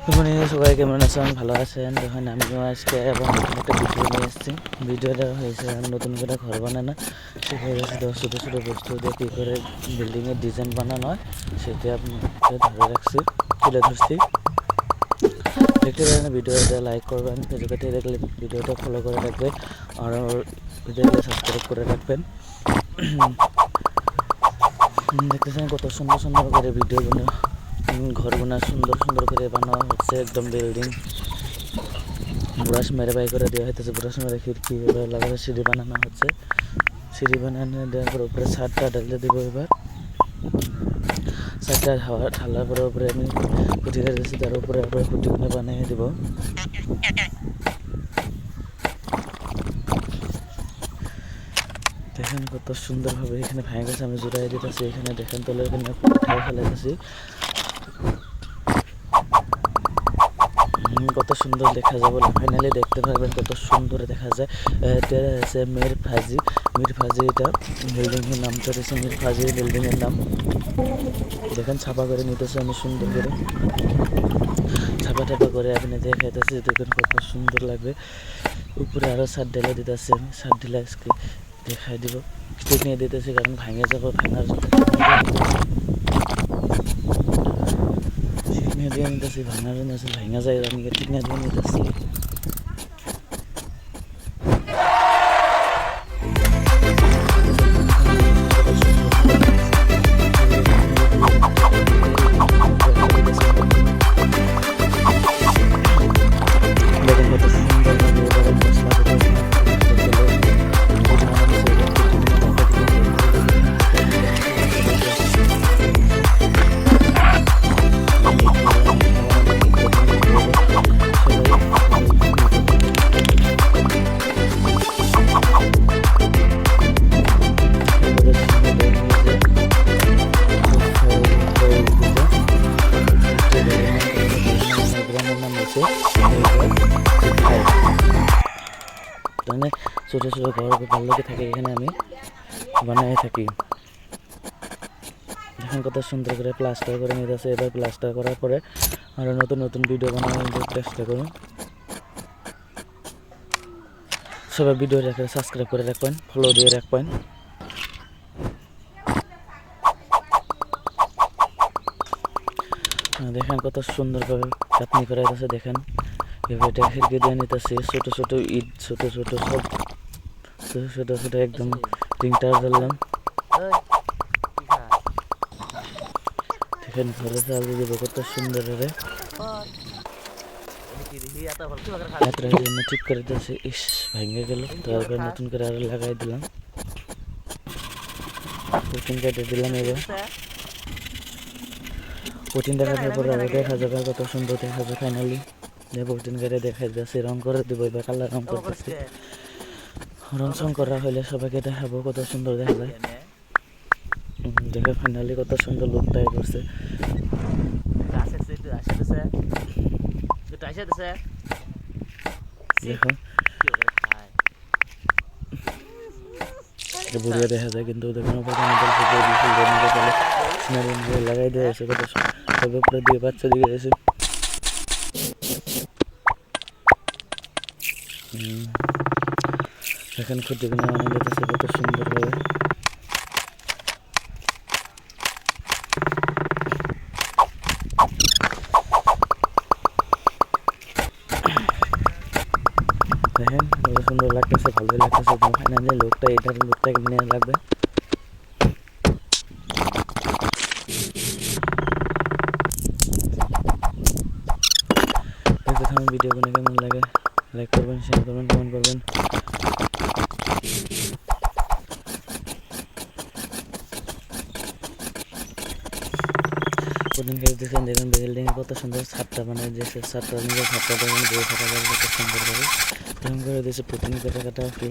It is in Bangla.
আপনি সবাই কেমন আছেন? ভালো আছেন? দেখুন আমিও আজকে এবং একটা ভিডিও নিয়ে এসেছি। ভিডিওটা হয়েছে নতুন করে ঘর বানানো শিখে গেছে। তো ছোটো ছোটো বস্তু দিয়ে কী করে বিল্ডিংয়ের ডিজাইন বানানো হয় সেটা আপনাকে ধরে রাখছি, তুলে ধরছি। দেখতে পারেন ভিডিওটা লাইক করবেন, ফেসবুকে দেখলে ভিডিওটা ফলো করে রাখবেন আর দেখলে সাবস্ক্রাইব করে রাখবেন। দেখতেছেন কত সুন্দর সুন্দর করে ভিডিওগুলো ঘরগুলো সুন্দর সুন্দর করে বানানো হচ্ছে। একদম বিল্ডিং ব্রাশ মেরে বাই করে দেওয়া হইতেছে, ব্রাশ মেরে খিড়কি এবার লাগাবে, সিঁড়ি বানানো হচ্ছে। সিঁড়ি বানানো দেওয়ার পর উপরে ছাদটা ঢালতে দেবো। এবার ছাদটা ঢালার পরে উপরে আমি খুঁটি কাটতেছি, তার উপরে আবার খুঁটিগুলো বানিয়ে দেবো। দেখেন কত সুন্দরভাবে এখানে ভেঙে গেছে, আমি জোড়াই দিতেছি। এখানে দেখেন তলে এখানে উঠাই ফেলাইতেছি। কত সুন্দর দেখা যায় বলে ফাইনালি দেখতে পারবেন কত সুন্দর দেখা যায়। এটা হচ্ছে মির ফাজি, এটা বিল্ডিংয়ের নামটা রয়েছে মির ফাজি বিল্ডিংয়ের নাম। দেখেন ছাপা করে নিতেছে আমি সুন্দর করে, ছাপা টাপা করে আপনি দেখাইতেছি। দেখুন কত সুন্দর লাগবে। উপরে আরও ছাদ ঢেলে দিতেছি, আমি ছাদ ঢেলে আজকে দেখাই দিব। স্টিক নিয়ে দিতেছি কারণ ভাঙে যাবো, ভাঙার নিয়ে দিয়ে নিতেছি, ভাঙার জন্য ভাঙা যায়। আমি ঠিক নিয়ে দিয়ে নিতেছি। মানে ছোটো ছোটো ঘর ভাল্লুকে থাকে, এখানে আমি বানাই থাকি। দেখেন কত সুন্দর করে প্লাস্টার করে নিতেছে। এবার প্লাস্টার করার পরে আরও নতুন নতুন ভিডিও বানানোর চেষ্টা করুন। সবাই ভিডিও রেখে সাবস্ক্রাইব করে রাখবেন, ফলো দিয়ে রাখবেন। দেখেন কত সুন্দরভাবে কাটনি করা যাচ্ছে। দেখেন এবার এটা খিড়কি দিয়ে নিতেছে। ছোটো ছোটো ইট, ছোটো ছোটো সব ছোটো ছোটো একদম রিংটা ধরলাম। দেখেন ঘরে চাল দিয়ে দেবো কত সুন্দর হবে। জন্য ঠিক করে দিয়েছে। ইস ভেঙে গেল, তারপর নতুন করে আরো লাগাই দিলাম, প্রোটিন কেটে দিলাম। এবার প্রোটিন দেখার পরে আরো দেখা যাবে কত সুন্দর দেখা যাবে। ফাইনালি প্রোটিন কেটে দেখা যাচ্ছে, রং করে দেবো। এবার কালার রং করতেছি, রং সং করা হলে সবাইকে দেখাবো কত সুন্দর দেখা যায়। দেখে ফাইনালি কত সুন্দর লুকটাই করছে। দেখো বুড়িয়ে দেখা যায়, কিন্তু দেখুন লাগাই দেওয়া হয়েছে। কত সবে পুরো দিয়ে বাচ্চা দিয়ে গেছে। এখন খুঁটিগুলো আমাদের কাছে কত সুন্দর হবে। দেখেন কত সুন্দর লাগতেছে, ভালোই লাগতেছে। ফাইনালি লোকটা এটার লোকটাকে নিয়ে লাগবে। আমার ভিডিওগুলো কেমন লাগে লাইক করবেন, শেয়ার করবেন, কমেন্ট করবেন। প্রতিদিন দেখেন দেখুন বিল্ডিংয়ে কত সুন্দর ছাদটা বানায় দিয়েছে। ছাদটা নিজের ছাদটা দেখুন বই থাকা যাবে কত সুন্দরভাবে এরকম করে দিয়েছে। প্রতিদিন কাটা কাটা আসলে